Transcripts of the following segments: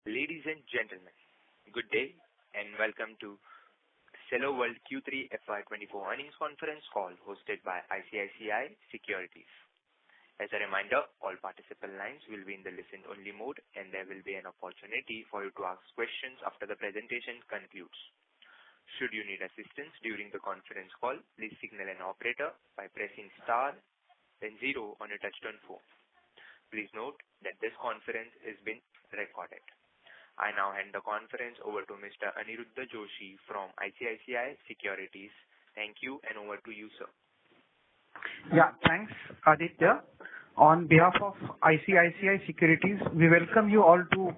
Ladies and gentlemen, good day and welcome to Cello World Q3 FY24 earnings conference call hosted by ICICI Securities. As a reminder, all participant lines will be in the listen-only mode and there will be an opportunity for you to ask questions after the presentation concludes. Should you need assistance during the conference call, please signal an operator by pressing star then 0 on a touch-tone phone. Please note that this conference is being recorded. I now hand the conference over to Mr. Aniruddha Joshi from ICICI Securities. Thank you and over to you, sir. Yeah, thanks, Aditya. On behalf of ICICI Securities, we welcome you all to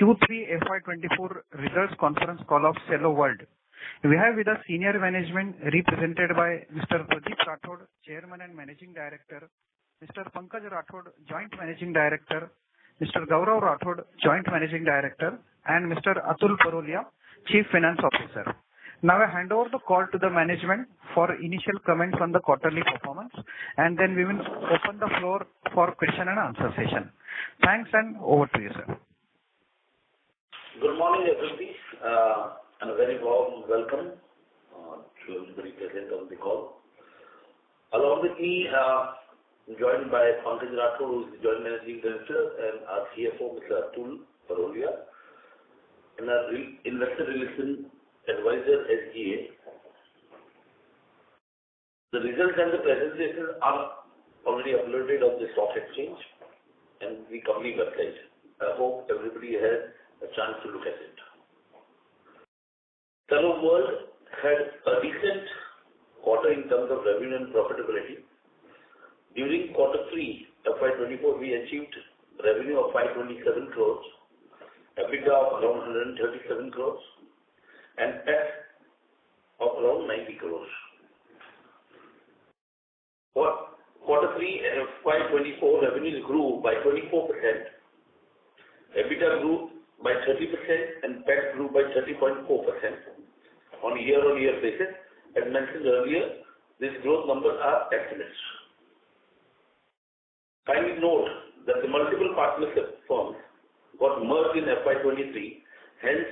Q3 FY24 results conference call of Cello World. We have with us senior management represented by Mr. Pradeep Rathod, Chairman and Managing Director, Mr. Pankaj Rathod, Joint Managing Director, Mr. Gaurav Rathod, Joint Managing Director, and Mr. Atul Parolia, Chief Finance Officer. Now I hand over the call to the management for initial comments on the quarterly performance, and then we will open the floor for question and answer session. Thanks and over to you, sir. Good morning, everybody, and a very warm welcome to everybody present on the call. Along with me, joined by Pankaj Rathod, who is the Joint Managing Director, and our CFO, Mr. Atul Parolia, and our Investor Relations Advisor, SGA. The results and the presentations are already uploaded on the stock exchange and the company website. I hope everybody has a chance to look at it. Cello World had a decent quarter in terms of revenue and profitability. During Q3 FY24, we achieved revenue of 527 crores, EBITDA of around 137 crores, and PAT of around 90 crores. For Q3 FY24, revenues grew by 24%, EBITDA grew by 30%, and PAT grew by 30.4% on a year-on-year basis. As mentioned earlier, these growth numbers are estimates. Kindly note that the multiple partnership firms got merged in FY23, hence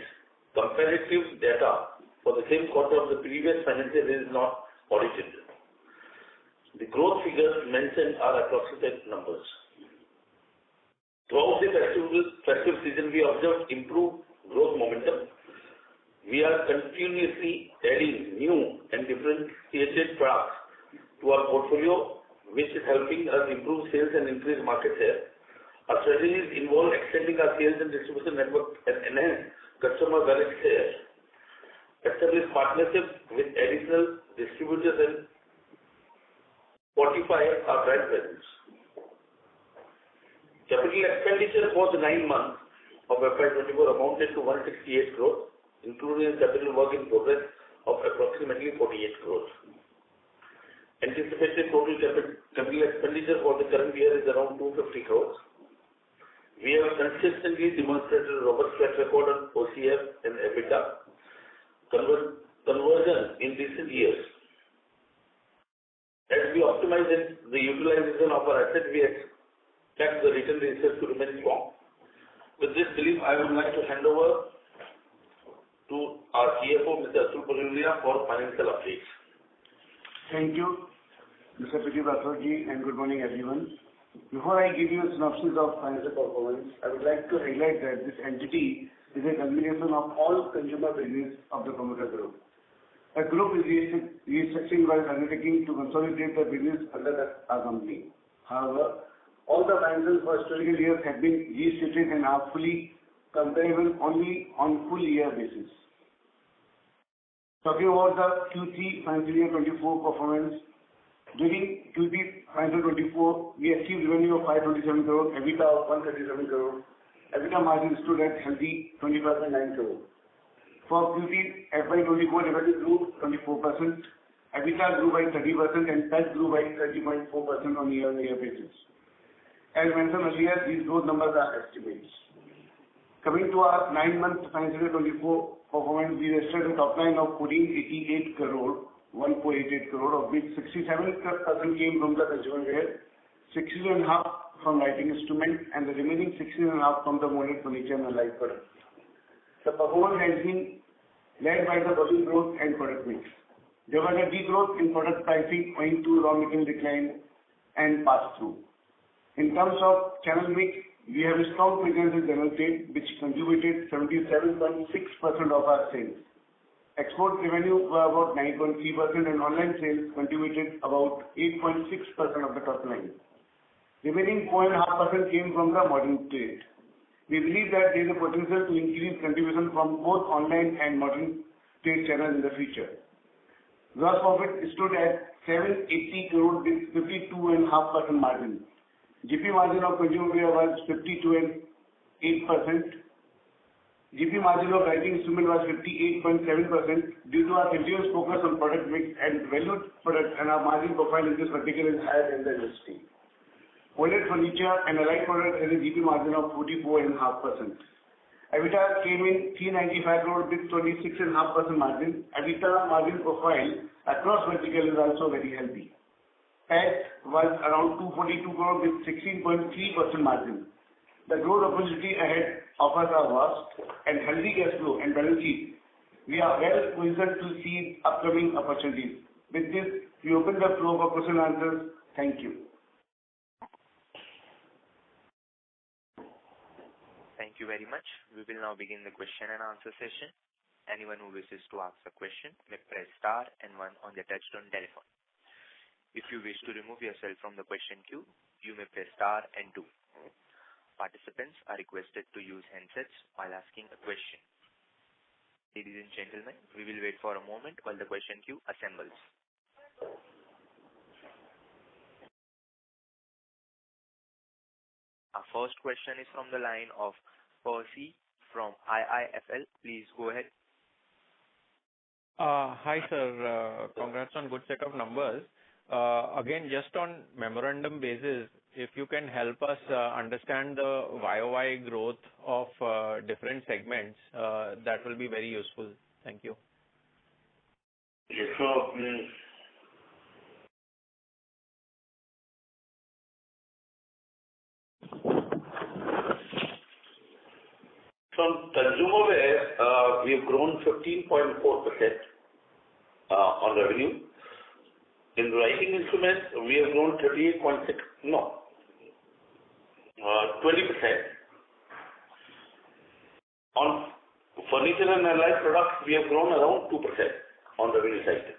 comparative data for the same quarter of the previous financial year is not audited. The growth figures mentioned are approximate numbers. Throughout the festive season, we observed improved growth momentum. We are continuously adding new and differentiated products to our portfolio, which is helping us improve sales and increase market share. Our strategies involve extending our sales and distribution network and enhance customer wallet share, establish partnerships with additional distributors and fortify our brand presence. Capital expenditure for the 9 months of FY24 amounted to 168 crores, including capital work in progress of approximately 48 crores. Anticipated total capital expenditure for the current year is around 250 crores. We have consistently demonstrated a robust track record on OCF and EBITDA conversion in recent years. As we optimize the utilization of our assets, we expect the return ratios to remain strong. With this belief, I would like to hand over to our CFO, Mr. Atul Parolia, for financial updates. Thank you, Mr. Pradeep Rathod, and good morning, everyone. Before I give you a synopsis of financial performance, I would like to highlight that this entity is a combination of all consumer business of the promoter group. The group is restructuring while undertaking to consolidate the business under our company. However, all the financials for historical years have been restated and are fully comparable only on full year basis. Talking about the Q3 financial year 24 performance, during Q3 financial 24, we achieved revenue of 527 crore, EBITDA of 137 crore. EBITDA margin stood at healthy 25.9 crore. For Q3 FY24, revenue grew 24%, EBITDA grew by 30%, and PAT grew by 30.4% on year-on-year basis. As mentioned earlier, these growth numbers are estimates. Coming to our 9-month financial year 24 performance, we registered a top line of 1488 crore, of which 67% came from the consumer wear, 16.5% from writing instrument and the remaining 16.5% from the molded furniture and allied products. The performance has been led by the volume growth and product mix. There was a degrowth in product pricing owing to raw material decline and pass-through. In terms of channel mix, we have a strong presence in general trade, which contributed 77.6% of our sales. Export revenue were about 9.3% and online sales contributed about 8.6% of the top line. Remaining 4.5% came from the modern trade. We believe that there is a potential to increase contribution from both online and modern trade channels in the future. Gross profit stood at 780 crore with 52.5% margin. GP margin of consumer wear was 52.8%. GP margin of writing instrument was 58.7% due to our continuous focus on product mix and valued products, and our margin profile in this vertical is higher than the industry. Molded furniture and allied product has a GP margin of 44.5%. EBITDA came in 395 crore with 26.5% margin. EBITDA margin profile across vertical is also very healthy. PAT was around 242 crore with 16.3% margin. The growth opportunity ahead offers are vast and healthy cash flow and balance sheet. We are well positioned to seize upcoming opportunities. With this, we open the floor for question and answers. Thank you. Thank you very much. We will now begin the question and answer session. Anyone who wishes to ask a question may press star and 1 on their touchtone telephone. If you wish to remove yourself from the question queue, you may press star and 2. Participants are requested to use handsets while asking a question. Ladies and gentlemen, we will wait for a moment while the question queue assembles. Our first question is from the line of Percy from IIFL. Please go ahead. Hi, sir. Congrats on good set of numbers. Again, just on memorandum basis, if you can help us understand the YOY growth of different segments, that will be very useful. Thank you. Yes, from consumer wear, we have grown 15.4% on revenue. In writing instruments, we have grown 20%. On furniture and allied products, we have grown around 2% on revenue side.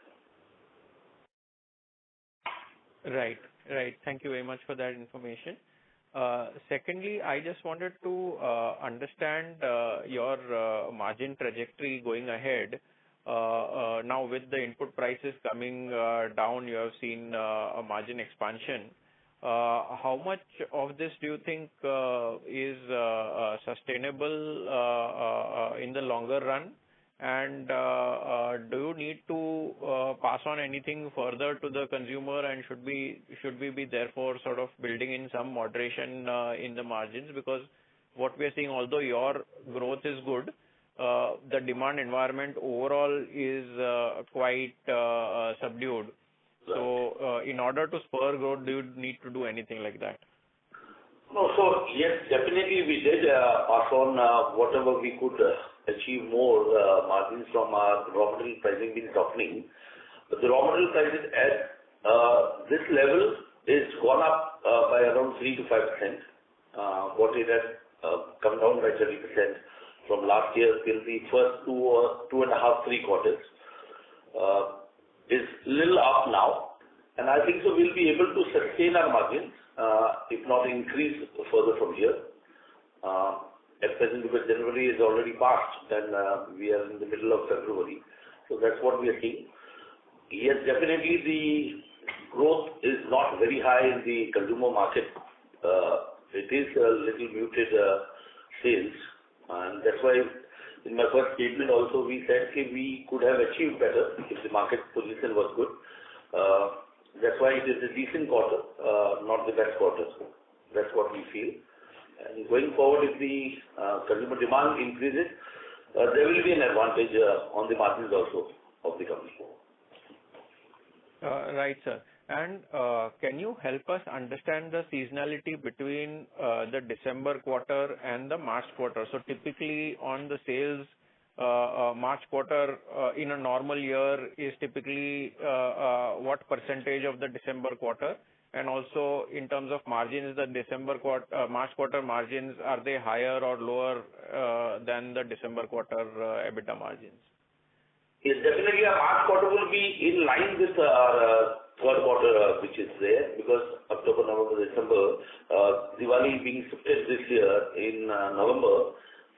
Right. Thank you very much for that information. Secondly, I just wanted to understand your margin trajectory going ahead. Now with the input prices coming down, you have seen a margin expansion. How much of this do you think is sustainable in the longer run? And do you need to pass on anything further to the consumer, and should we be therefore sort of building in some moderation in the margins? Because what we are seeing, although your growth is good, the demand environment overall is quite subdued. So in order to spur growth, do you need to do anything like that? No, so yes, definitely we did pass on whatever we could achieve more margins from our raw material pricing been softening. But the raw material prices at this level is gone up by around 3 to 5%. What it has come down by 30% from last year till the first 2.5-3 quarters is little up now, and I think so we'll be able to sustain our margins, if not increase further from here. At present, because January is already passed, and we are in the middle of February, so that's what we are seeing. Yes, definitely the growth is not very high in the consumer market. It is a little muted sales, and that's why in my first statement also we said we could have achieved better if the market position was good. That's why it is a decent quarter, not the best quarter. That's what we feel. And going forward, if the consumer demand increases, there will be an advantage on the margins also of the company. Right, sir. And can you help us understand the seasonality between the December quarter and the March quarter? So typically on the sales, March quarter in a normal year is typically what percentage of the December quarter? And also in terms of margins, the March quarter margins, are they higher or lower than the December quarter EBITDA margins? Yes, definitely our March quarter will be in line with our third quarter, which is there, because October, November, December, Diwali being shifted this year in November,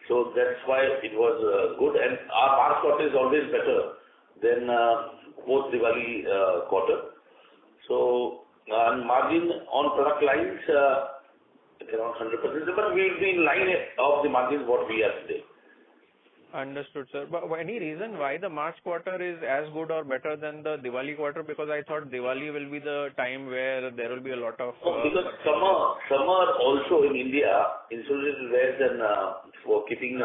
so that's why it was good. And our March quarter is always better than post Diwali quarter. So margin on product lines around 100%, but we will be in line of the margins what we are today. Understood, sir. But any reason why the March quarter is as good or better than the Diwali quarter? Because I thought Diwali will be the time where there will be a lot of... because summer also in India, insulin is less than for keeping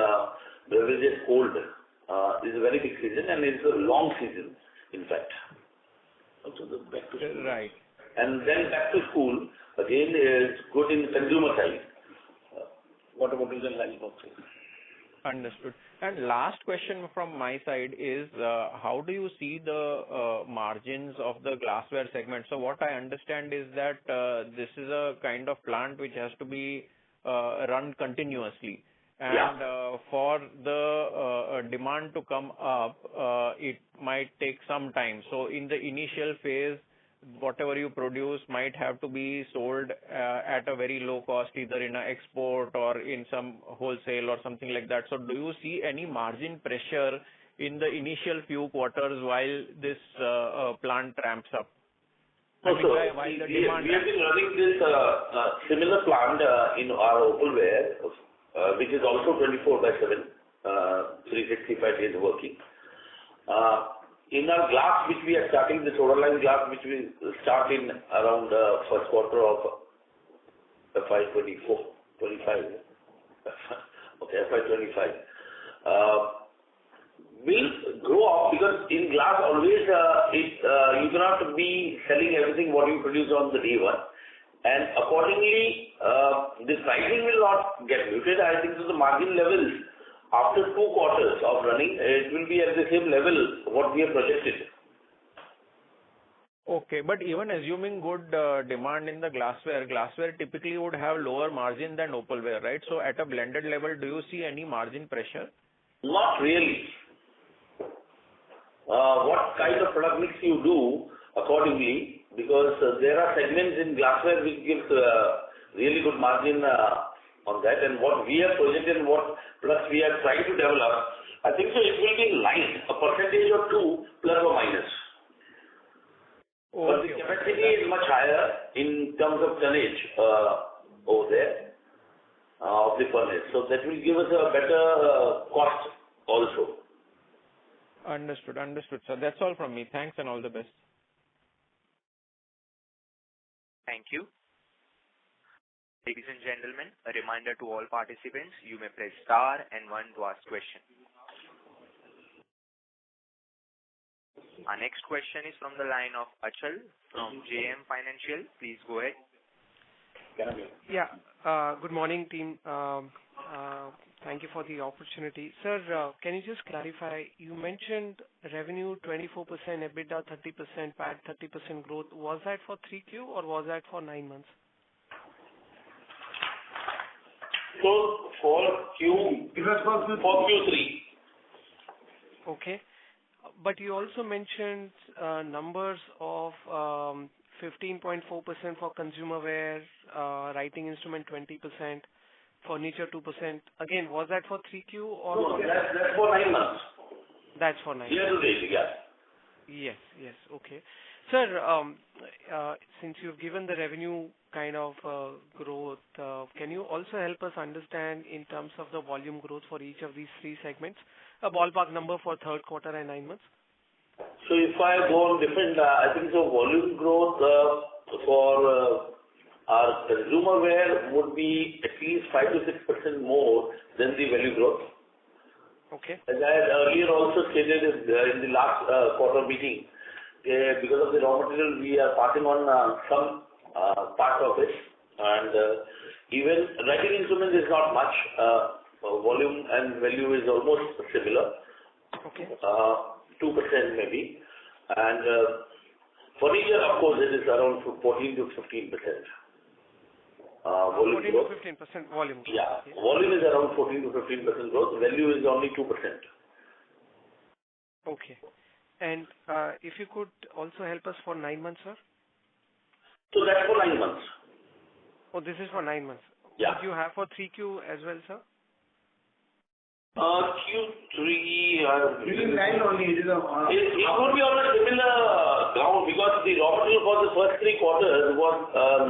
beverages cold is a very big season, and it's a long season, in fact. Also the back to school. Right. And then back to school, again, is good in consumer side. Water bottles and lunch boxes. Understood. And last question from my side is, how do you see the margins of the glassware segment? So what I understand is that this is a kind of plant which has to be run continuously. And for the demand to come up, it might take some time. So in the initial phase, whatever you produce might have to be sold at a very low cost, either in an export or in some wholesale or something like that. So do you see any margin pressure in the initial few quarters while this plant ramps up? We have been running this similar plant in our opalware, which is also 24/7, 365 days working. In our glass, which we are starting, the soda line glass, which we start in around first quarter of FY24, 25. Okay, FY25. Will grow up because in glass always you cannot be selling everything what you produce on the day one, and accordingly the pricing will not get muted. I think so the margin levels after 2 quarters of running, it will be at the same level what we have projected. Okay, but even assuming good demand in the glassware typically would have lower margin than opalware, right? So at a blended level, do you see any margin pressure? Not really. What kind of product mix you do accordingly, because there are segments in glassware which gives really good margin on that, and what we have projected and what products we are trying to develop, I think so it will be in line, a percentage or 2 plus or minus. But the capacity is much higher in terms of tonnage over there of the furnace. So that will give us a better cost also. Understood, sir. That's all from me. Thanks and all the best. Thank you. Ladies and gentlemen, a reminder to all participants, you may press star and 1 to ask question. Our next question is from the line of Achal from JM Financial. Please go ahead. Yeah. Good morning, team. Thank you for the opportunity. Sir, can you just clarify, you mentioned revenue 24%, EBITDA 30%, PAT 30% growth. Was that for 3Q or was that for 9 months? So for Q3. Okay. But you also mentioned numbers of 15.4% for consumer wear, writing instrument 20%, furniture 2%. Again, was that for 3Q or? No, that's for 9 months. That's for 9 months. Year to date, yeah. Yes. Okay. Sir, since you've given the revenue kind of growth, can you also help us understand in terms of the volume growth for each of these 3 segments? A ballpark number for third quarter and 9 months? So if I go on different, I think so volume growth for our consumer wear would be at least 5 to 6% more than the value growth. Okay. As I had earlier also stated in the last quarter meeting, because of the raw material, we are passing on some part of it. And even writing instruments is not much. Volume and value is almost similar. Okay. 2% maybe. And furniture, of course, it is around 14 to 15%. Volume 14 growth. to 15% volume. Yeah. Okay. Volume is around 14 to 15% growth. Value is only 2%. Okay. And if you could also help us for 9 months, sir? So that's for 9 months. Oh, this is for 9 months. Yeah. What do you have for 3Q as well, sir? Q3, Within 9 only, it is a... it would be on a similar ground because the raw material for the first 3 quarters was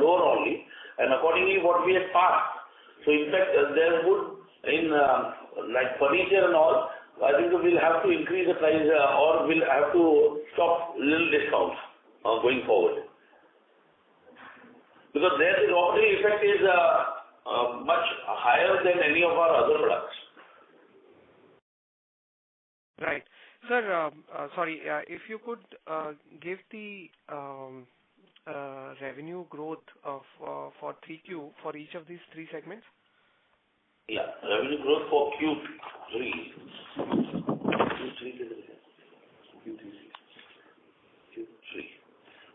lower only, and accordingly what we had passed. So in fact, there would, in like furniture and all, I think we'll have to increase the price or we'll have to stop little discounts going forward. Because there the raw material effect is much higher than any of our other products. Right. Sir, sorry, if you could give the revenue growth of for 3Q for each of these 3 segments? Yeah, revenue growth for Q3.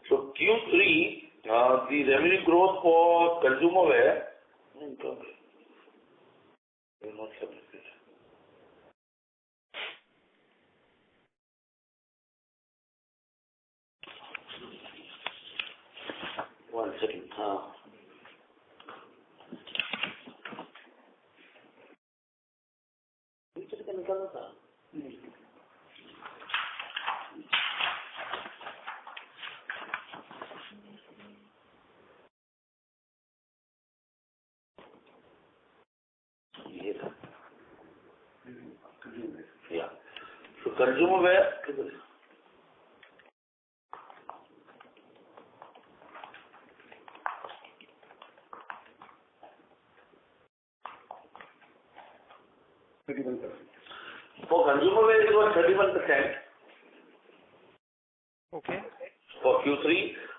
So Q3, the revenue growth for consumer wear. Not separated. One second. Yeah. So consumer wear. 31%. For consumer wear, it was 31%. Okay. For Q3,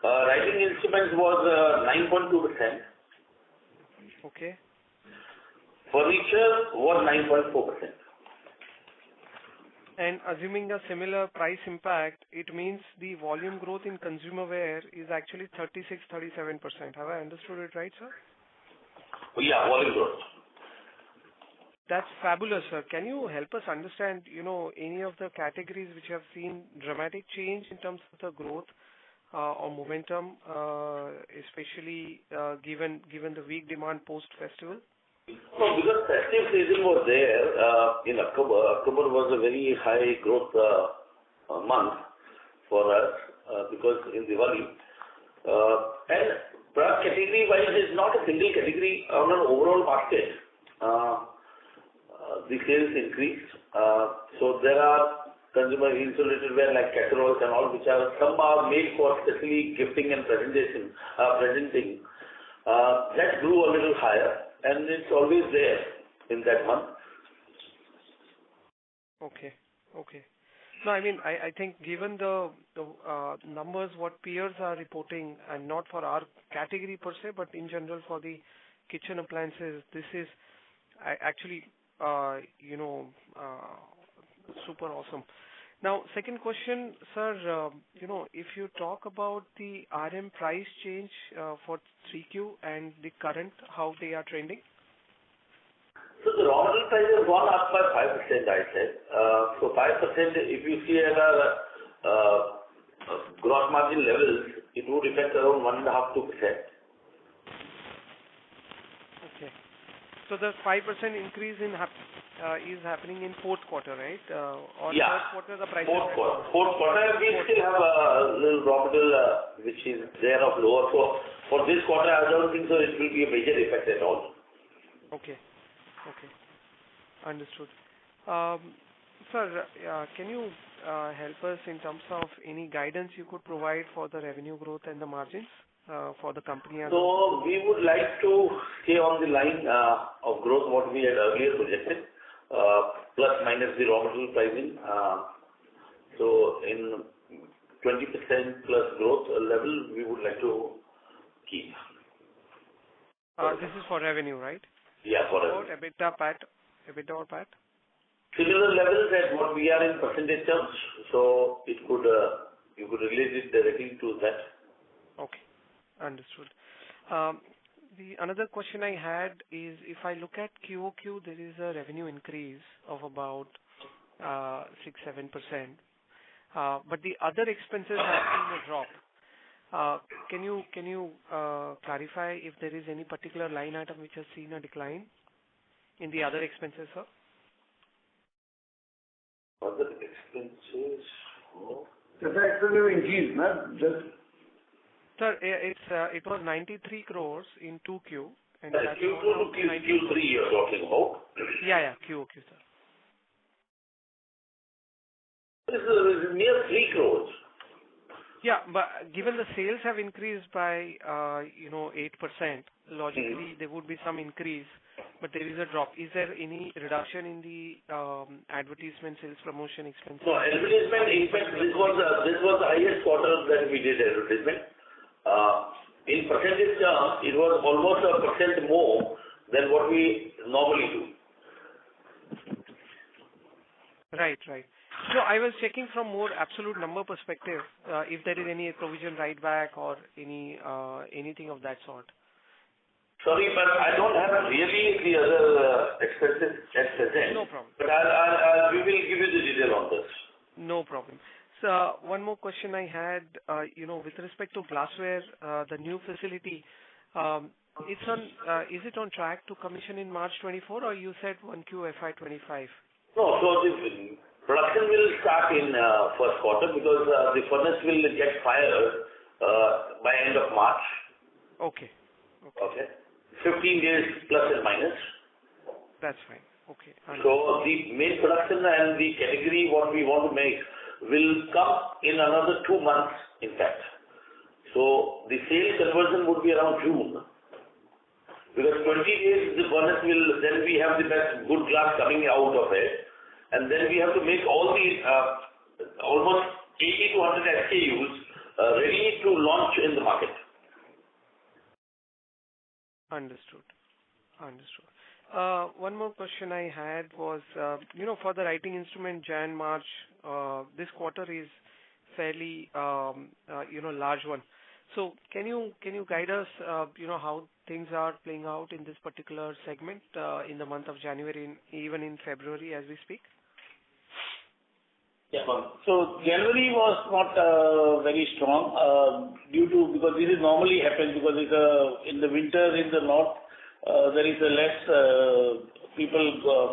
writing instruments was 9.2%. Okay. Furniture was 9.4%. And assuming a similar price impact, it means the volume growth in consumer wear is actually 36-37%. Have I understood it right, sir? Yeah, volume growth. That's fabulous, sir. Can you help us understand, any of the categories which have seen dramatic change in terms of the growth or momentum, especially given the weak demand post-festival? No, because festive season was there in October. October was a very high growth month for us because in Diwali. And product category-wise, it's not a single category on an overall basket. The sales increased. So there are consumer insulated wear like casseroles and all, which are some are made for especially gifting and presenting. That grew a little higher, and it's always there in that month. Okay. No, I mean, I think given the numbers what peers are reporting, and not for our category per se, but in general for the kitchen appliances, this is actually super awesome. Now, second question, sir, if you talk about the RM price change for 3Q and the current, how they are trending? So the raw material price has gone up by 5%, I said. So 5%, if you see at our gross margin levels, it would affect around 1.5-2%. Okay. So the 5% increase is happening in fourth quarter, right? Or yeah. Third quarter, the price. Fourth quarter, we still have a little raw material which is there of lower. So for this quarter, I don't think so it will be a major effect at all. Okay. Understood. Sir, can you help us in terms of any guidance you could provide for the revenue growth and the margins for the company? So we would like to stay on the line of growth what we had earlier projected, plus minus the raw material pricing. So in 20% plus growth level we would like to keep. This is for revenue, right? Yeah, for revenue. About EBITDA or PAT? Similar levels as what we are in percentage terms, so it could you could relate it directly to that. Okay, understood. The another question I had is if I look at QOQ, there is a revenue increase of about 6-7%, but the other expenses have seen a drop. Can you clarify if there is any particular line item which has seen a decline in the other expenses, sir? Other expenses? No. The expenses increase, no? Sir, it was 93 crores in 2Q. And Q2 to Q3 you're talking about? Yeah, QOQ, sir. This is near 3 crores. Yeah, but given the sales have increased by 8%, logically there would be some increase, but there is a drop. Is there any reduction in the advertisement, sales promotion expenses? No, advertisement, in fact, this was the highest quarter that we did advertisement. In percentage terms, it was almost 1% more than what we normally do. Right. So I was checking from more absolute number perspective, if there is any provision write back or anything of that sort. Sorry, but I don't have really the other expenses at present. No problem. But we will give you the detail on this. No problem. So one more question I had, with respect to glassware, the new facility, is it on track to commission in March 24 or you said 1Q FY25? No, so the production will start in first quarter because the furnace will get fired by end of March. Okay. 15 days plus and minus. That's fine. Okay. So the main production and the category what we want to make will come in another 2 months, in fact. So the sales conversion would be around June. Because 20 days the furnace will, then we have the best good glass coming out of it. And then we have to make all the almost 80 to 100 SKUs ready to launch in the market. Understood. One more question I had was, for the writing instrument Jan-March, this quarter is fairly, large one. So can you guide us, how things are playing out in this particular segment in the month of January and even in February as we speak? Yeah. So January was not very strong because this is normally happens because it's in the winter in the north there is a less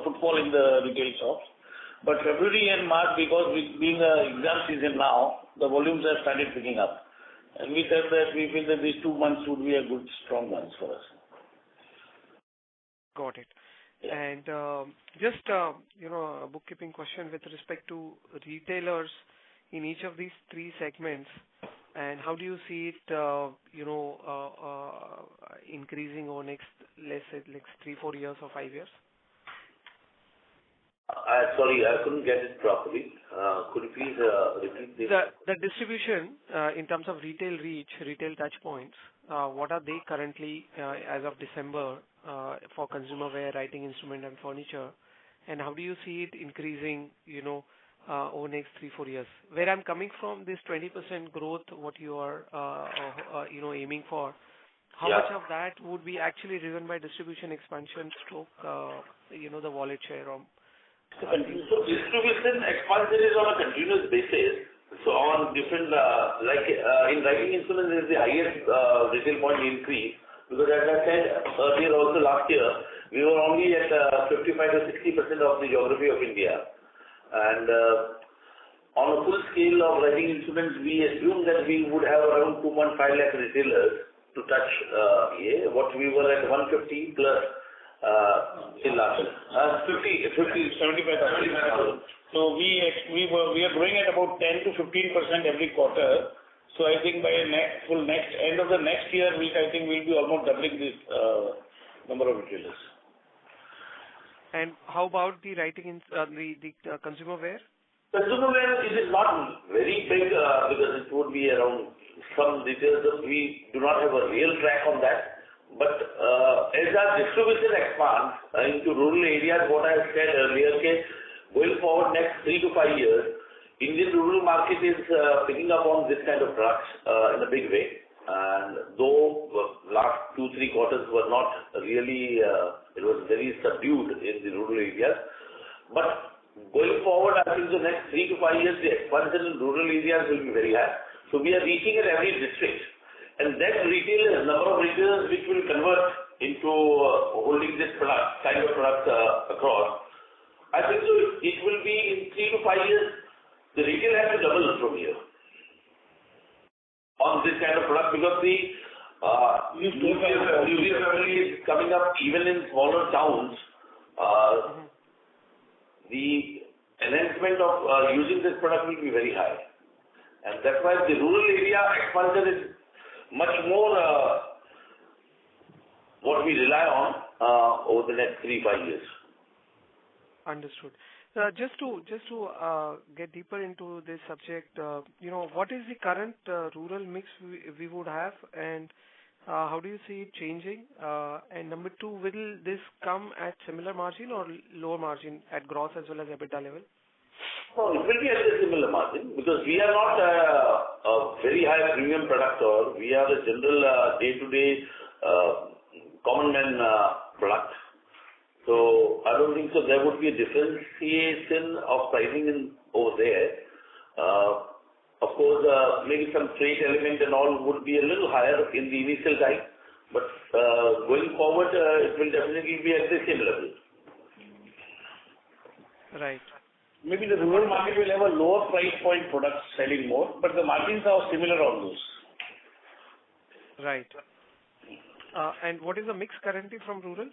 footfall in the retail shops. But February and March, because being an exam season now, the volumes have started picking up, and we said that we feel that these 2 months would be a good strong months for us. Got it. And just a bookkeeping question with respect to retailers in each of these 3 segments, and how do you see it, increasing over next, let's say, 3-4 years or 5 years? Sorry, I couldn't get it properly. Could you please repeat this? The distribution in terms of retail reach, retail touch points, what are they currently as of December for consumer wear, writing instrument and furniture, and how do you see it increasing, over next 3-4 years? Where I'm coming from, this 20% growth, what you are, aiming for, how much of that would be actually driven by distribution expansion stroke, the wallet share? So distribution expansion is on a continuous basis. So on different, in writing instruments, there is the highest retail point increase. Because as I said earlier also last year, we were only at 55 to 60% of the geography of India. And on a full scale of writing instruments, we assume that we would have around 2.5 lakh retailers to touch what we were at 150 plus till last year. 75,000. So we are growing at about 10 to 15% every quarter. So I think by end of the next year, I think we'll be almost doubling this number of retailers. And how about the writing the consumer wear? Consumer wear is not very big because it would be around some details that we do not have a real track on that. But as our distribution expands into rural areas, what I said earlier, going forward next 3 to 5 years, Indian rural market is picking up on this kind of products in a big way. And though last 2-3 quarters were not really, it was very subdued in the rural areas. But going forward, I think the next 3 to 5 years, the expansion in rural areas will be very high. So we are reaching at every district. And that retailers, number of retailers which will convert into holding this product, kind of product across, I think so it will be in 3 to 5 years, the retail has to double from here on this kind of product because the nuclear family is coming up even in smaller towns. The enhancement of using this product will be very high. And that's why the rural area expansion is much more what we rely on over the next 3-5 years. Understood. Just to get deeper into this subject, what is the current rural mix we would have, and how do you see it changing? And number 2, will this come at similar margin or lower margin at gross as well as EBITDA level? No, it will be at a similar margin because we are not a very high premium product, or we are a general day-to-day common man product. So I don't think so there would be a differentiation of pricing over there. Of course, maybe some freight element and all would be a little higher in the initial time, but going forward, it will definitely be at the same level. Right. Maybe the rural market will have a lower price point products selling more, but the margins are similar on those. Right. And what is the mix currently from rural?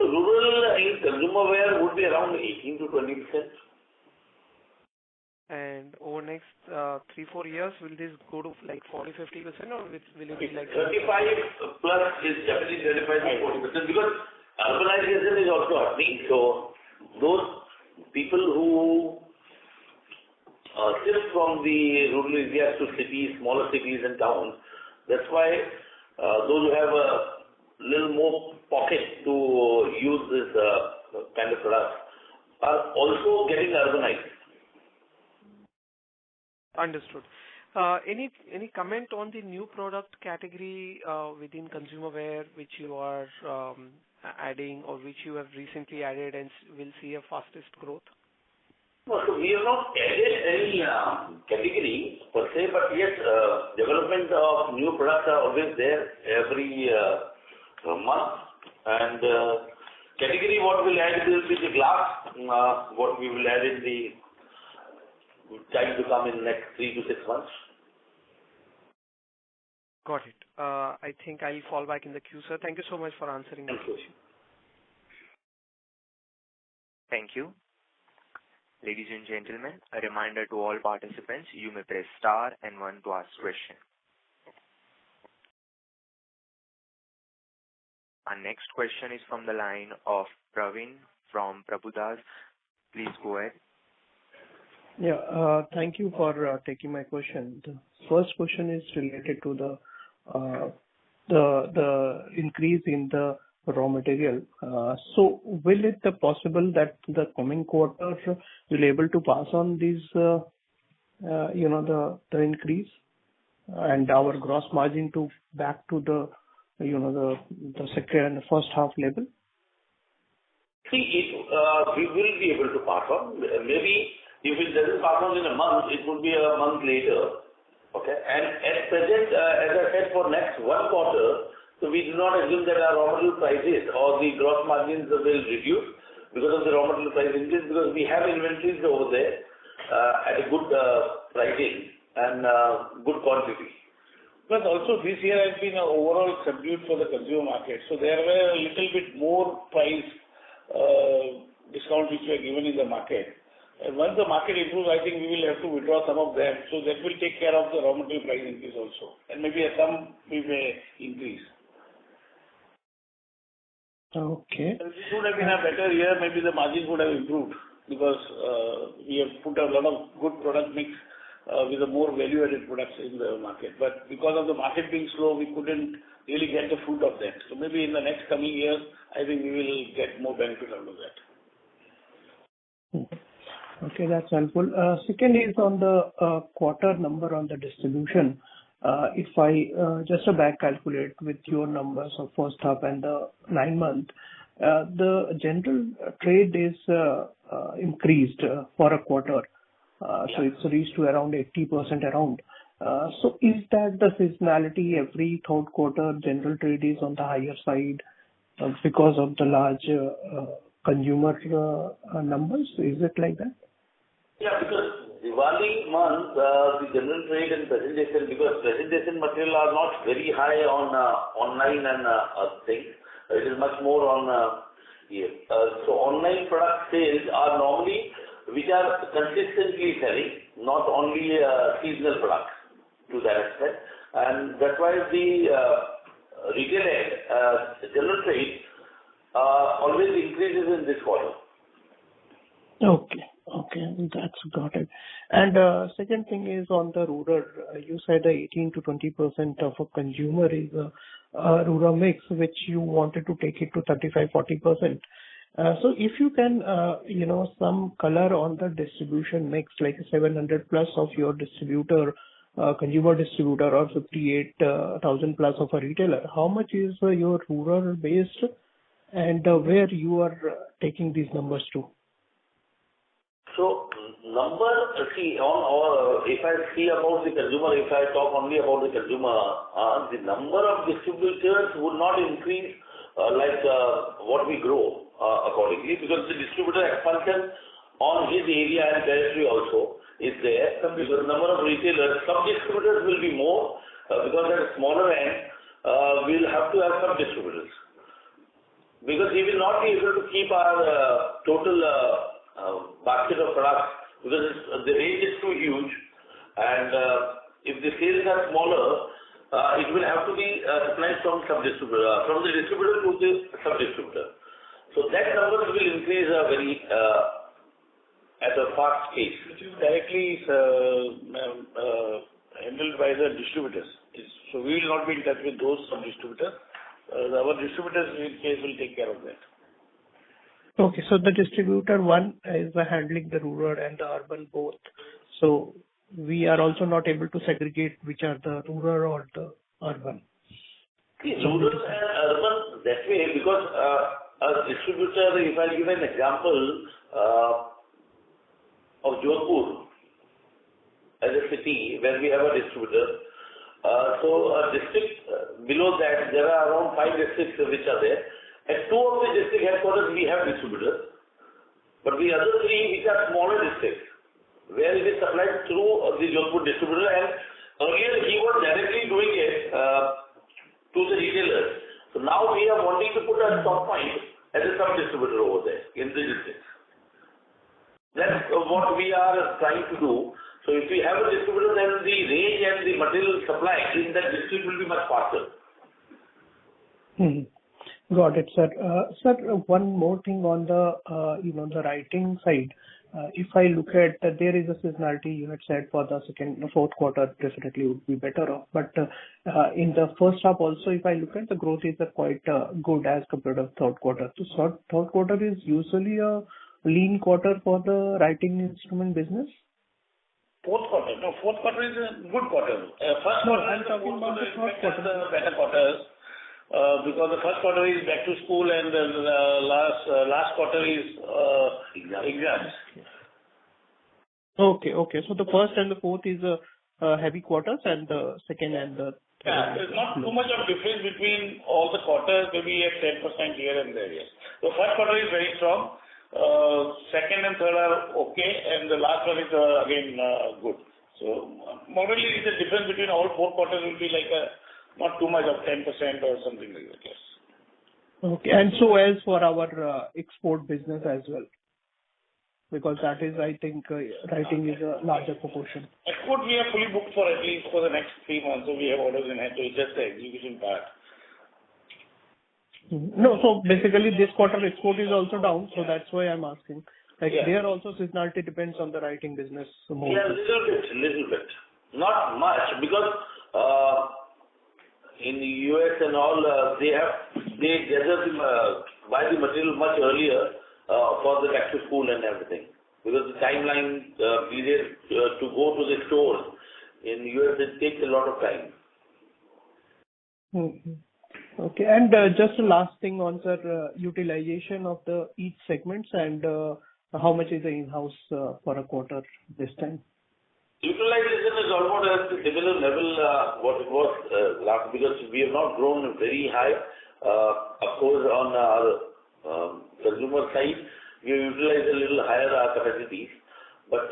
Rural in consumer wear would be around 18 to 20%. And over next 3-4 years, will this go to like 40-50%, or will it be like 35 plus is definitely 35 to 40% because urbanization is also happening. So those people who shift from the rural areas to cities, smaller cities and towns, that's why those who have a little more pocket to use this kind of product are also getting urbanized. Understood. Any comment on the new product category within consumer wear which you are adding or which you have recently added and will see a fastest growth? No, so we have not added any category per se, but yes, development of new products are always there every month. And category what we'll add will be the glass, what we will add in the time to come in next 3 to 6 months. Got it. I think I'll fall back in the queue, sir. Thank you so much for answering my question. Thank you. Ladies and gentlemen, a reminder to all participants, you may press star and 1 to ask question. Our next question is from the line of Praveen from Prabhudas. Please go ahead. Yeah, thank you for taking my question. The first question is related to the increase in the raw material. So will it be possible that the coming quarters will able to pass on these, the increase and our gross margin to back to the second and first half level? See, we will be able to pass on. Maybe if it doesn't pass on in a month, it would be a month later. Okay. And at present, as I said, for next 1 quarter, so we do not assume that our raw material prices or the gross margins will reduce because of the raw material price increase, because we have inventories over there at a good pricing and good quantity. Plus also this year has been overall subdued for the consumer market. So there were a little bit more price discount which were given in the market. And once the market improves, I think we will have to withdraw some of them. So that will take care of the raw material price increase also. And maybe some we may increase. Okay. If this would have been a better year, maybe the margins would have improved. because we have put a lot of good product mix with the more value-added products in the market. But because of the market being slow, we couldn't really get the fruit of that. So maybe in the next coming years, I think we will get more benefit out of that. Okay, that's helpful. Second is on the quarter number on the distribution. If I just back calculate with your numbers of first half and the 9 month, the general trade is increased for a quarter. So it's reached to around 80% around. So is that the seasonality every third quarter general trade is on the higher side because of the large consumer numbers? Is it like that? Yeah, because Diwali month, the general trade and presentation, because presentation material are not very high on online and things. It is much more on here. So online product sales are normally which are consistently selling, not only seasonal products to that extent. And that's why the retail general trade always increases in this quarter. Okay, that's got it. And second thing is on the rural. You said 18 to 20% of a consumer is a rural mix, which you wanted to take it to 35-40%. So if you can, some color on the distribution mix, like 700 plus of your distributor, consumer distributor, or 58,000 plus of a retailer, how much is your rural based, and where you are taking these numbers to? So if I see about the consumer, if I talk only about the consumer, the number of distributors would not increase like what we grow accordingly, because the distributor expansion on his area and territory also is there. Because the number of retailers, some distributors will be more, because at a smaller end, we'll have to have some distributors. Because he will not be able to keep our total basket of products, because the range is too huge, and if the sales are smaller, it will have to be supplied from sub-distributor, from the distributor to the sub-distributor. So that number will increase very at a fast pace. Which is directly handled by the distributors. So we will not be in touch with those sub-distributors. Our distributors in case will take care of that. Okay, so the distributor one is handling the rural and the urban both. So we are also not able to segregate which are the rural or the urban. See, rural and urban that way, because a distributor, if I give an example of Jodhpur as a city where we have a distributor, so a district below that, there are around 5 districts which are there. At 2 of the district headquarters, we have distributors, but the other 3 which are smaller districts, where it is supplied through the Jodhpur distributor, and earlier he was directly doing it to the retailers. So now we are wanting to put a stock point as a sub-distributor over there in the districts. That's what we are trying to do. So if we have a distributor, then the range and the material supply in that district will be much faster. Got it, sir. Sir, one more thing on the the writing side. If I look at there is a seasonality you had said for the fourth quarter definitely would be better off. But in the first half also, if I look at the growth is quite good as compared to third quarter. So third quarter is usually a lean quarter for the writing instrument business. Fourth quarter is a good quarter. First quarter, I'm talking about the third quarter. The better quarters. Because the first quarter is back to school and the last quarter is exams. Okay. So the first and the fourth is heavy quarters, and the second and the third. Yeah, there's not too much of difference between all the quarters, maybe at 10% here and there. Yes. The first quarter is very strong. Second and third are okay, and the last one is again good. So moderately, the difference between all 4 quarters will be like not too much of 10% or something like that. Yes. Okay, and so as for our export business as well, because that is, I think, writing is a larger proportion. Export we are fully booked for at least for the next 3 months, so we have orders in hand. So it's just the execution part. No, so basically this quarter export is also down, so that's why I'm asking. Like there also seasonality depends on the writing business more. Yeah, little bit. Not much because in the US and all, they gather buy the material much earlier for the back to school and everything. Because the timeline period to go to the stores in the US, it takes a lot of time. Mm-hmm. Okay, and just the last thing on sir, utilization of the each segments and how much is the in-house for a quarter this time? Utilization is almost at the similar level what it was last, because we have not grown very high. Of course, on our consumer side, we have utilized a little higher our capacities, but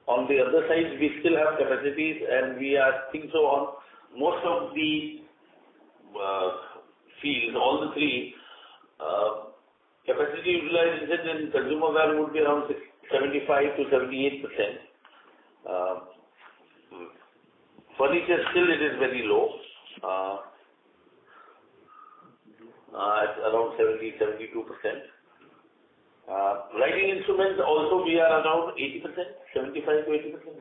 on the other side, we still have capacities, and we are think so on most of the fields, all the three. Capacity utilization in consumer value would be around 75 to 78%. Furniture still it is very low, at around 70-72%. Writing instruments also we are around 80%, 75 to 80%,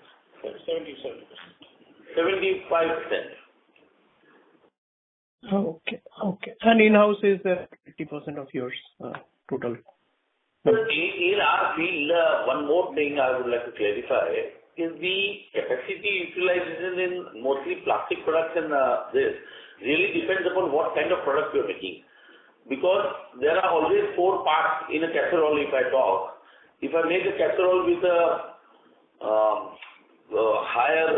75%. Okay. And in-house is 80% of yours total. In our field, one more thing I would like to clarify is the capacity utilization in mostly plastic products and this really depends upon what kind of product you are making. Because there are always 4 parts in a casserole if I talk. If I make a casserole with a higher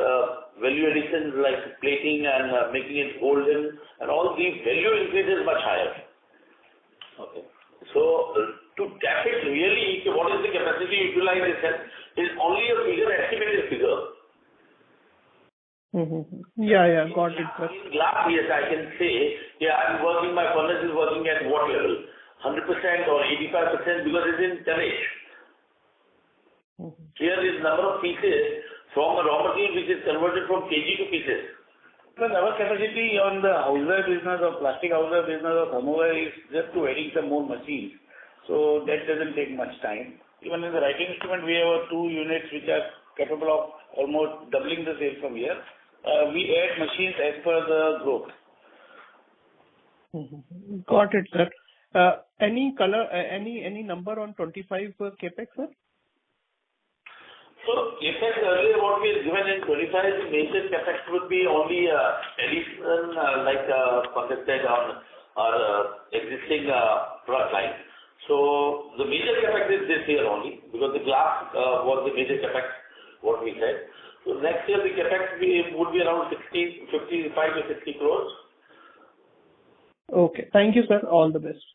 value additions like plating and making it golden, and all these value increases much higher. Okay. So to tap it really, what is the capacity utilization is only a figure, estimated figure. Mm-hmm. Yeah, got it. Sir. In glass, yes, I can say, my furnace is working at what level? 100% or 85% because it's in tonnage. Mm-hmm. Here is number of pieces from a raw material which is converted from kg to pieces. But our capacity on the houseware business or plastic houseware business or thermoware is just to adding some more machines. So that doesn't take much time. Even in the writing instrument, we have 2 units which are capable of almost doubling the sales from here. We add machines as per the growth. Mm-hmm. Got it, sir. Any number on 25 capex, sir? So, capex earlier what we have given in 25, the major capex would be only addition like conducted on our existing product line. So, the major capex is this year only because the glass was the major capex what we said. So, next year the capex would be around 55 to 60 crores. Okay. Thank you, sir. All the best.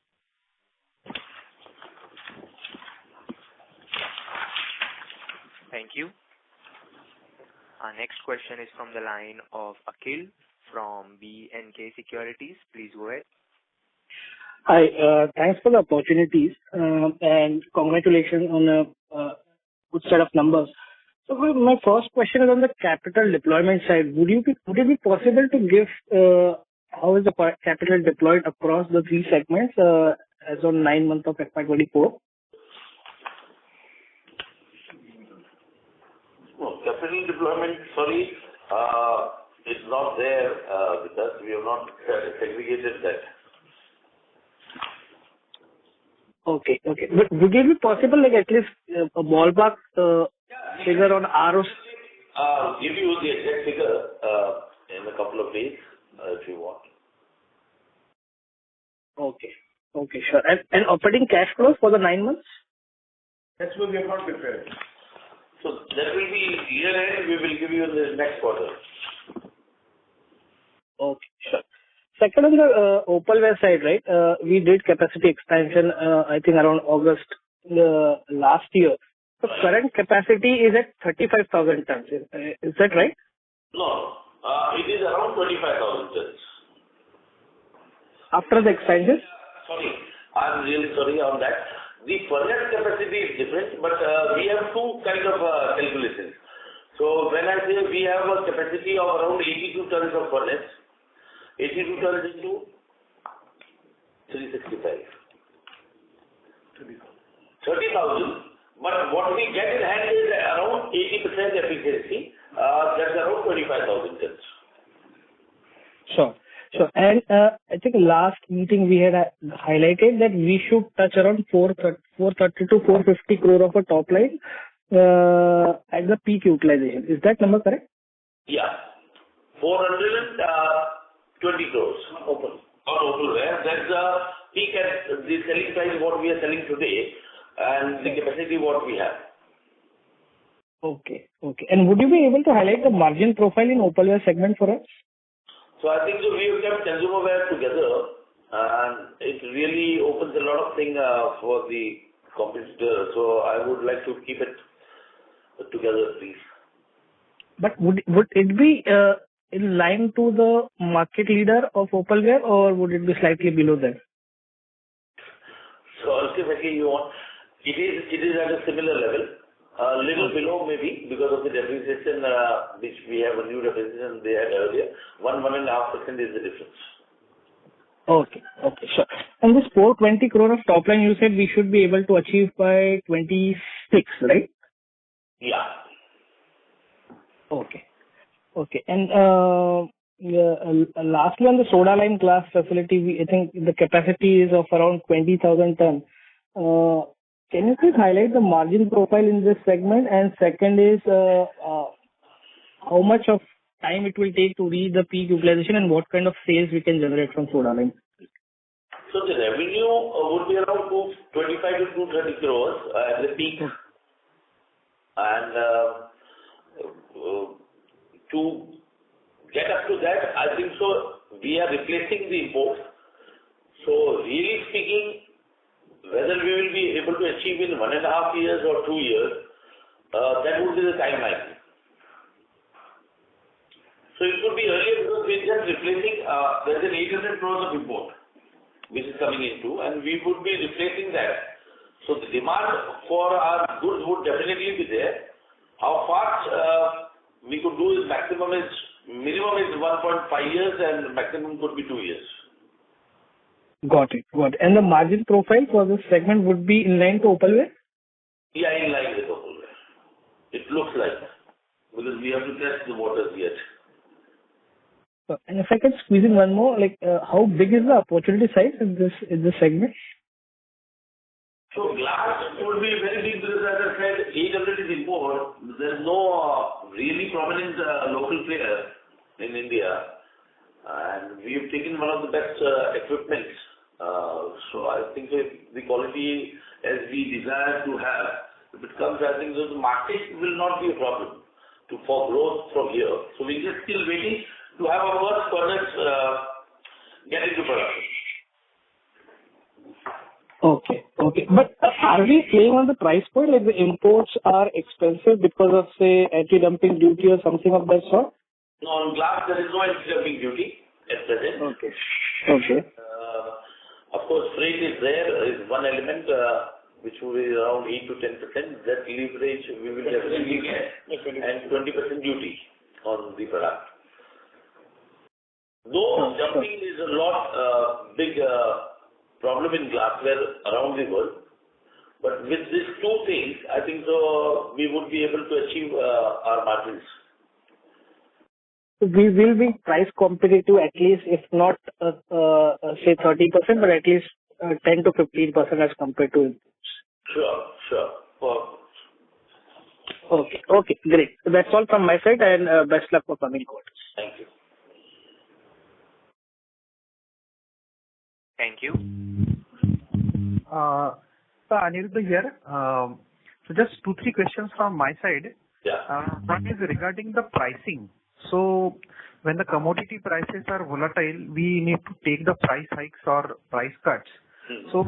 Thank you. Our next question is from the line of Akhil from B&K Securities. Please go ahead. Hi. Thanks for the opportunities and congratulations on a good set of numbers. So my first question is on the capital deployment side. Would it be possible to give how is the capital deployed across the 3 segments as on 9 months of FY24? No, capital deployment, is not there with us. We have not segregated that. Okay. But would it be possible, like at least a ballpark figure on ROC? Give you the exact figure in a couple of days if you want. Okay, sure. And operating cash flows for the 9 months? Cash flow we have not prepared. So that will be year end. We will give you in the next quarter. Okay, sure. Second, on the opalware side, right? We did capacity expansion, I think around August last year. So current capacity is at 35,000 tons. Is that right? No, it is around 25,000 tons. After the expansion? Sorry, I'm really sorry on that. The furnace capacity is different, but we have 2 kind of calculations. So when I say we have a capacity of around 82 tons of furnace, 82 tons into 365. 30,000, but what we get in hand is around 80% efficiency. That's around 25,000 tons. Sure. And I think last meeting we had highlighted that we should touch around 430 to 450 crore of a top line at the peak utilization. Is that number correct? Yeah. 420 crores open. That's the peak at the selling price what we are selling today and the capacity what we have. Okay. And would you be able to highlight the margin profile in opalware segment for us? So I think we have kept consumerware together, and it really opens a lot of things for the competitor. So I would like to keep it together, please. But would it be in line to the market leader of opalware, or would it be slightly below that? So ultimately, it is at a similar level. A little below maybe because of the depreciation which we have a new depreciation they had earlier. 1.5% is the difference. Okay, sure. And this 420 crore of top line you said we should be able to achieve by 26, right? Yeah. Okay. And lastly on the soda lime glass facility, I think the capacity is of around 20,000 tons. Can you please highlight the margin profile in this segment? And second is how much of time it will take to reach the peak utilization and what kind of sales we can generate from soda lime? So the revenue would be around 225 to 230 crores at the peak. And to get up to that, I think so we are replacing the import. So really speaking, whether we will be able to achieve in 1.5 years or 2 years, that would be the timeline. So it could be earlier because we are just replacing, there's an 800 crores of import which is coming into, and we would be replacing that. So the demand for our goods would definitely be there. How fast we could do is minimum is 1.5 years and maximum could be 2 years. Got it. And the margin profile for this segment would be in line to opalware? Yeah, in line with opalware. It looks like, because we have to test the waters yet. And if I can squeeze in one more, how big is the opportunity size in this segment? So glass would be very big because as I said, 800 is import. There's no really prominent local player in India. And we have taken one of the best equipments. So I think the quality as we desire to have, if it comes, I think the market will not be a problem for growth from here. So we're just still waiting to have our first products get into production. Okay. But are we playing on the price point? Like the imports are expensive because of, say, anti-dumping duty or something of that sort? No, on glass there is no anti-dumping duty at present. Okay. Of course, freight is one element which will be around 8 to 10%. That leverage we will definitely get, and 20% duty on the product. Though dumping is a lot big problem in glassware around the world, but with these two things, I think so we would be able to achieve our margins. We will be price competitive at least, if not say 30%, but at least 10 to 15% as compared to imports. Sure. Okay, great. That's all from my side, and best luck for coming quarters. Thank you. Thank you. So Aniruddha here. So just 2-3 questions from my side. Yeah. One is regarding the pricing. So when the commodity prices are volatile, we need to take the price hikes or price cuts. So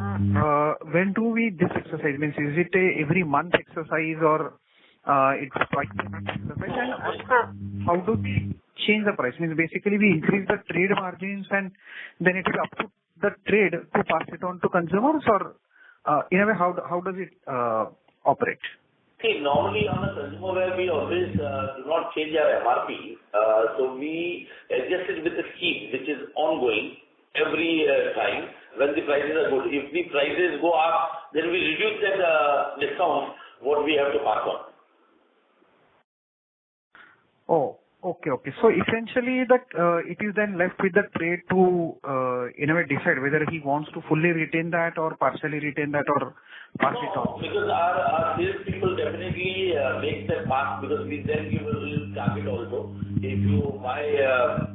when do we this exercise? Means is it a every month exercise or it's twice a month exercise? And also, how do we change the price? Means basically we increase the trade margins and then it is up to the trade to pass it on to consumers, or in a way how does it operate? See, normally on the consumerware we always do not change our MRP. So we adjust it with the scheme which is ongoing. every time when the prices are good. If the prices go up, then we reduce that discount what we have to pass on. Oh, okay. So essentially that it is then left with the trade to in a way decide whether he wants to fully retain that or partially retain that or pass it on. Because our sales people definitely make that pass, because we then give a little target also. If you buy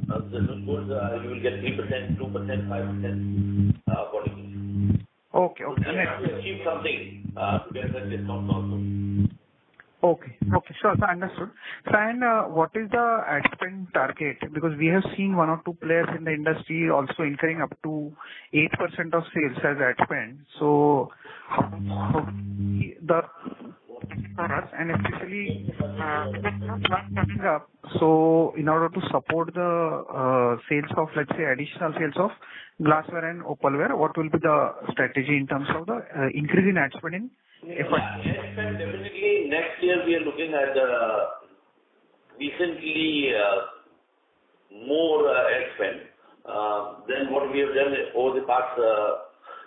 the goods, you will get 3%, 2%, 5% accordingly. Okay. So we have to achieve something to get that discount also. Okay, sure, sir, understood. So, and what is the ad spend target? Because we have seen one or two players in the industry also incurring up to 8% of sales as ad spend. So, the for us, and especially coming up, so in order to support the sales of, let's say, additional sales of glassware and opalware, what will be the strategy in terms of the increase in ad spend in FY? Ad spend definitely next year we are looking at decently more ad spend than what we have done over the past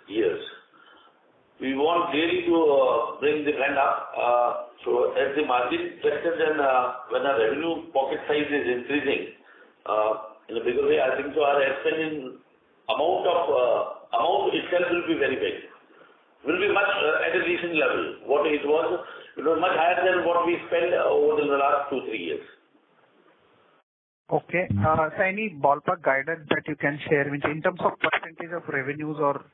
years. We want really to bring the trend up. So as the margin strengthens and when our revenue pocket size is increasing in a bigger way, I think so our ad spend in amount itself will be very big. Will be much at a decent level. What it was much higher than what we spent over the last 2-3 years. Okay. So any ballpark guidance that you can share in terms of percentage of revenues or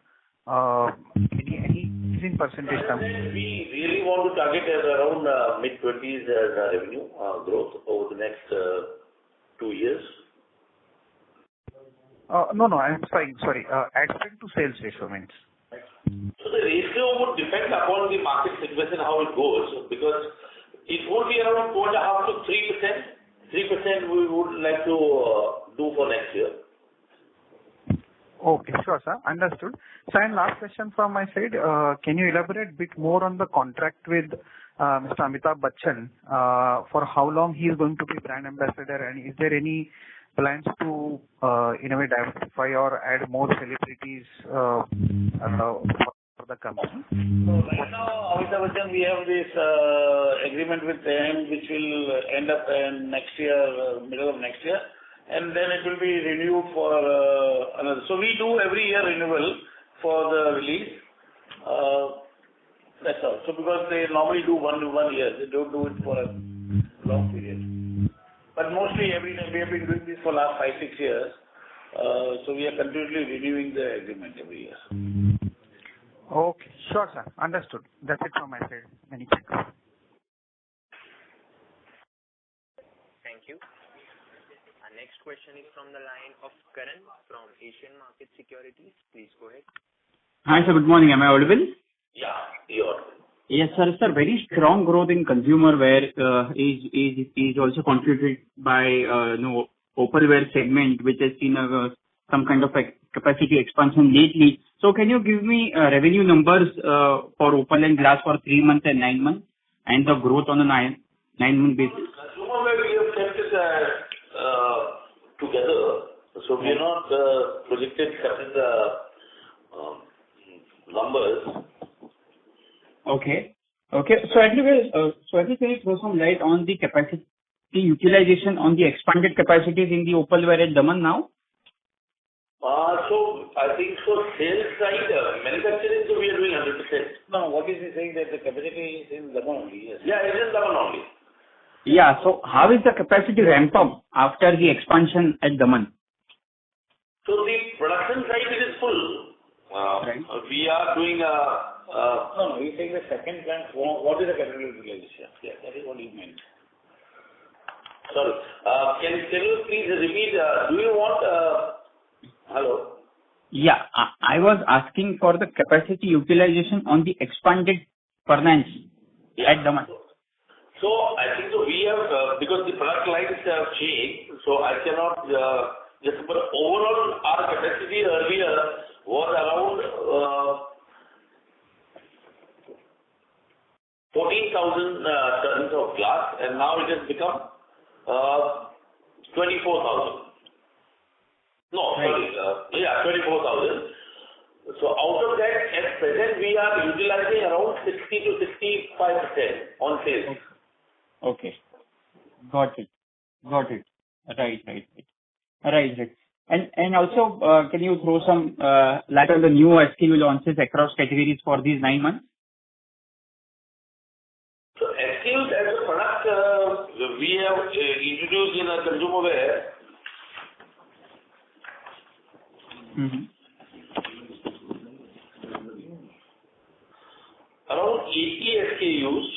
any in percentage terms? We really want to target around mid-20s as revenue growth over the next 2 years. No, I'm sorry. Ad spend to sales ratio means. So the ratio would depend upon the market situation, how it goes, because it would be around 2.5% to 3%. 3% we would like to do for next year. Okay, sure, sir. Understood. So, and last question from my side. Can you elaborate a bit more on the contract with Mr. Amitabh Bachchan for how long he is going to be brand ambassador, and is there any plans to in a way diversify or add more celebrities for the company? So right now, Amitabh Bachchan, we have this agreement with him which will end up in next year, middle of next year, and then it will be renewed for another. So we do every year renewal for the release. That's all. So because they normally do 1 year, they don't do it for a long period. But mostly every time we have been doing this for last 5-6 years. So we are continually renewing the agreement every year. Okay, sure, sir. Understood. That's it from my side. Many thanks. Thank you. Our next question is from the line of Karan from Asian Market Securities. Please go ahead. Hi, sir. Good morning. Am I audible? Yeah, you're audible. Yes, sir. Sir, very strong growth in consumer wear is also contributed by opalware segment, which has seen some kind of a capacity expansion lately. So can you give me revenue numbers for opal and glass for 3 months and 9 months, and the growth on a 9-month basis? Consumer wear we have kept it together, so we are not projected separate numbers. Okay. So actually, can you throw some light on the capacity utilization on the expanded capacities in the opalware at Daman now? So I think sales side, manufacturing, so we are doing 100%. No, what is he saying that the capacity is in Daman only? Yes. Yeah, it is Daman only. Yeah. So how is the capacity ramp up after the expansion at Daman? So the production side it is full. Right. We are doing No, he's saying the second plant. What is the capital utilization? Yeah, that is what he meant. Sorry. Can you please repeat? Do you want? Hello. Yeah, I was asking for the capacity utilization on the expanded furnace at Daman. So I think we have because the product lines have changed. So I cannot just. But overall, our capacity earlier was around 14,000 tons of glass, and now it has become 24,000. No, Right. sorry. 24,000. So out of that, at present, we are utilizing around 60 to 65% on sales. Okay. Got it. Right. And also, can you throw some light on the new SKU launches across categories for these 9 months? So SKUs as a product, we have introduced in a consumer wear. Around 80 SKUs.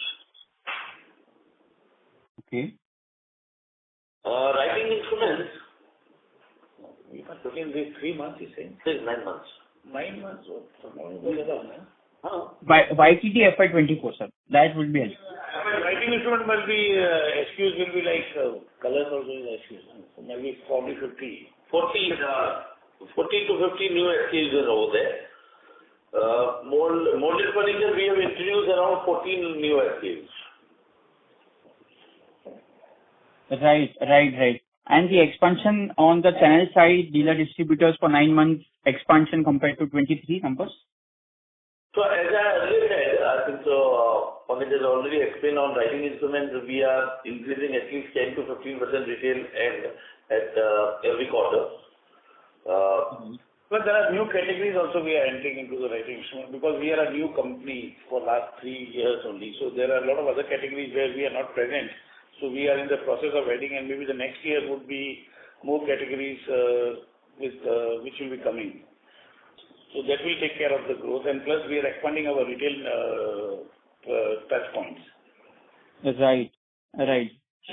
Okay. Writing instruments. We are talking these 3 months, you saying? This is 9 months. 9 months. YTD FY24, sir. That would be helpful. Writing instrument must be, SKUs will be like, colors also is SKUs. So maybe 40, 50. 40 to 50 new SKUs are over there. Molded furniture, we have introduced around 14 new SKUs. Right. And the expansion on the channel side, dealer distributors for 9 months expansion compared to 23 numbers? So as I earlier said, I think so, Amit has already explained on writing instruments, we are increasing at least 10 to 15% retail at every quarter. But there are new categories also we are entering into the writing instrument because we are a new company for last 3 years only. So there are a lot of other categories where we are not present. So we are in the process of adding, and maybe the next year would be more categories which will be coming. So that will take care of the growth, and plus we are expanding our retail touch points. Right.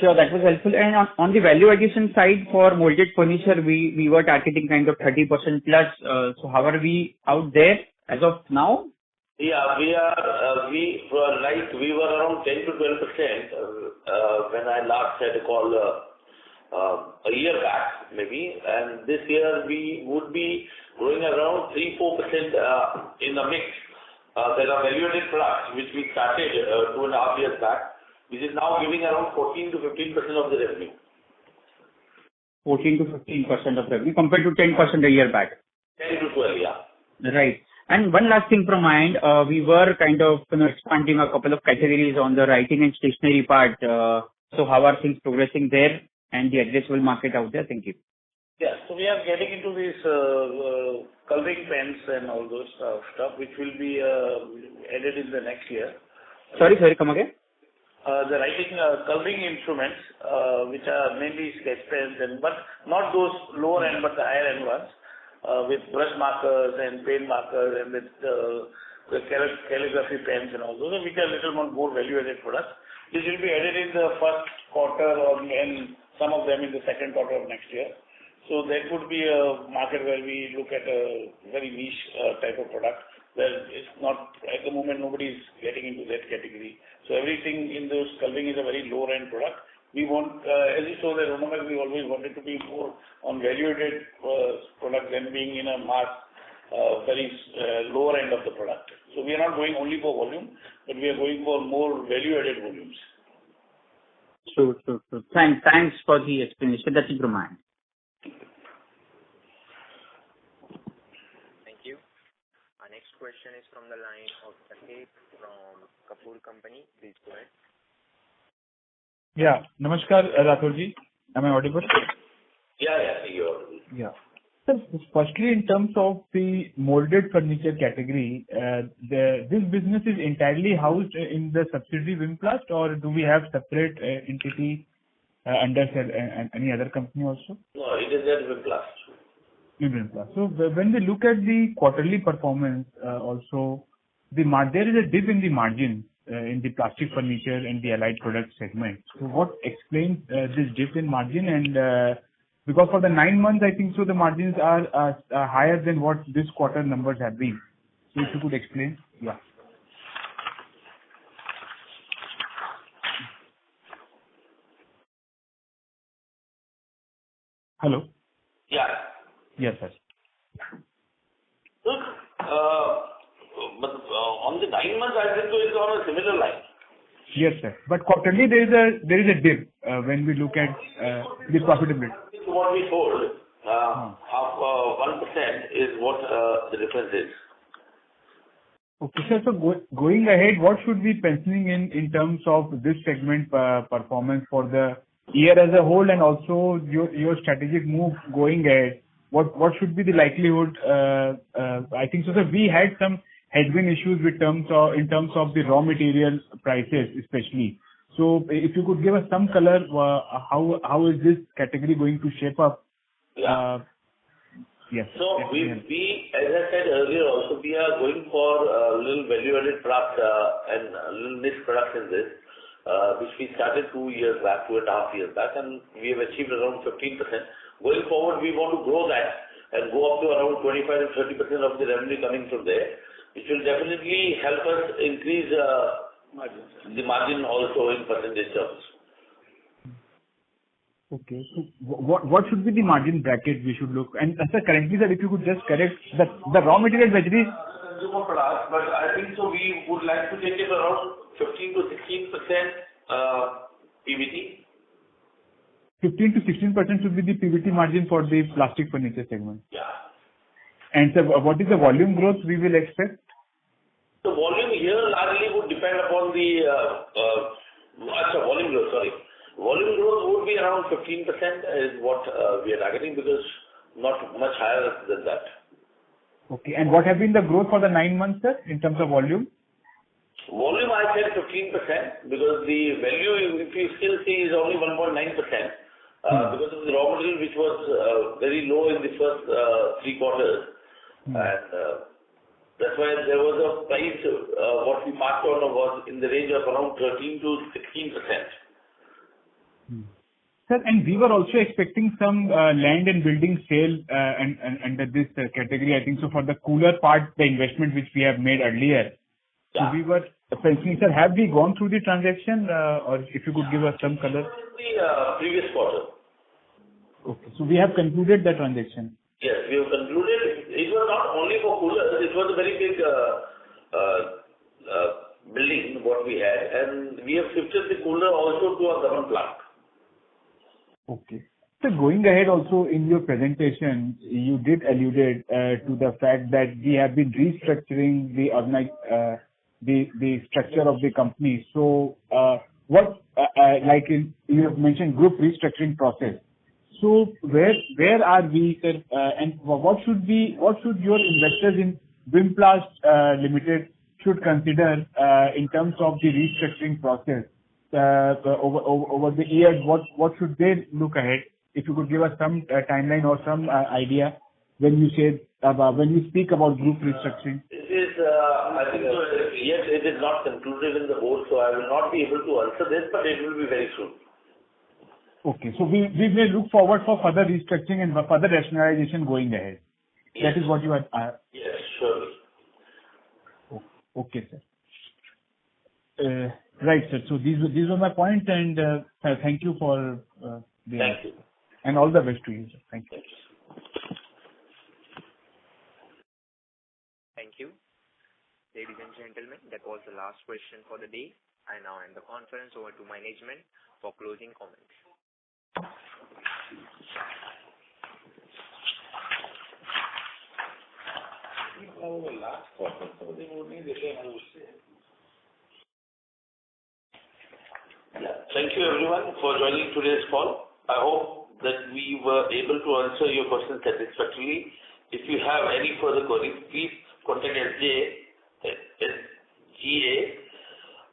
Sure, that was helpful. And on the value addition side for molded furniture, we were targeting kind of 30% plus. So how are we out there as of now? Yeah, we were around 10 to 12% when I last had a call a year back maybe, and this year we would be growing around 3-4% in the mix. There are value-added products which we started 2.5 years back, which is now giving around 14 to 15% of the revenue. 14 to 15% of revenue compared to 10% a year back. 10 to 12, yeah. Right. And one last thing from my end, we were kind of expanding a couple of categories on the writing and stationery part. So how are things progressing there and the addressable market out there? Thank you. Yeah, so we are getting into these coloring pens and all those stuff which will be added in the next year. Sorry, come again? The writing coloring instruments which are mainly sketch pens, but not those lower end but the higher end ones. With brush markers and paint markers and with the calligraphy pens and all those, which are little more value-added products. This will be added in the first quarter and some of them in the second quarter of next year. So that would be a market where we look at a very niche type of product where it's not, at the moment, nobody is getting into that category. So everything in those coloring is a very low-end product. We want, as you saw that we always wanted to be more on value-added product than being in a mass, very lower end of the product. So we are not going only for volume, but we are going for more value-added volumes. Sure. Thanks for the explanation. That's it from my end. Thank you. Our next question is from the line of Sandeep from Kapoor Company. Please go ahead. Yeah. Namaskar, Rathorji. Am I audible? Yeah, you're audible. Yeah. So firstly, in terms of the molded furniture category, this business is entirely housed in the subsidiary Wimplast, or do we have separate entity under any other company also? No, it is at Wimplast. Wimplast. So when we look at the quarterly performance, also there is a dip in the margin in the plastic furniture and the allied product segment. So what explains this dip in margin? And because for the 9 months, I think so the margins are higher than what this quarter numbers have been. So if you could explain. Yeah. Hello? Yeah. Yes, sir. Look, but on the 9 months, I think it's on a similar line. Yes, sir. But quarterly, there is a dip when we look at the profitability. What we told, of 1% is what the difference is. Okay, sir. So going ahead, what should we penciling in terms of this segment performance for the year as a whole, and also your strategic move going ahead? What should be the likelihood? I think so, sir, we had some headwind issues in terms of the raw material prices, especially. So if you could give us some color, how is this category going to shape up? Yeah. Yes. So we, as I said earlier, also we are going for a little value-added products and a little niche products in this, which we started 2.5 years back, and we have achieved around 15%. Going forward, we want to grow that and go up to around 25 to 30% of the revenue coming from there, which will definitely help us increase the margin also in percentage terms. Okay. So what should be the margin bracket we should look? And sir, currently, sir, if you could just correct the raw material veggies. Consumer products, but I think so we would like to take it around 15 to 16% PBT. 15 to 16% should be the PBT margin for the plastic furniture segment. Yeah. And sir, what is the volume growth we will expect? The volume here largely would depend upon the volume growth. Sorry. Volume growth would be around 15% is what we are targeting, because not much higher than that. Okay. And what have been the growth for the 9 months, sir, in terms of volume? Volume, I said 15%, because the value, if you still see, is only 1.9%, because of the raw material, which was very low in the first 3 quarters. And that's why there was a price, what we marked on was in the range of around 13 to 16%. Sir, and we were also expecting some land and building sale under this category. I think so for the cooler part, the investment which we have made earlier. Yeah. So we were penciling, sir, have we gone through the transaction, or if you could give us some color? The previous quarter. Okay. So we have concluded the transaction. Yes, we have concluded. It was not only for coolers, it was a very big building what we had, and we have shifted the cooler also to a government plant. Okay. So going ahead also in your presentation, you did allude to the fact that we have been restructuring the structure of the company. So you have mentioned group restructuring process. So where are we, sir, and what should your investors in Wimplast Limited should consider in terms of the restructuring process over the years? What should they look ahead? If you could give us some timeline or some idea when you speak about group restructuring. It is, I think, yet it is not concluded in the board, so I will not be able to answer this, but it will be very soon. Okay. So we may look forward for further restructuring and further rationalization going ahead. Yes. That is what you are. Yes, surely. Okay, sir. Right, sir. So these were my points, and thank you for the Thank you. And all the best to you, sir. Thank you. Thank you. Ladies and gentlemen, that was the last question for the day. I now hand the conference over to management for closing comments. Thank you everyone for joining today's call. I hope that we were able to answer your questions satisfactorily. If you have any further queries, please contact SGA,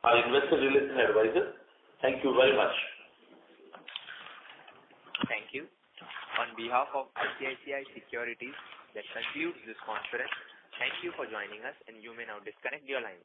our investor relations advisor. Thank you very much. Thank you. On behalf of ICICI Securities, that concludes this conference. Thank you for joining us, and you may now disconnect your lines.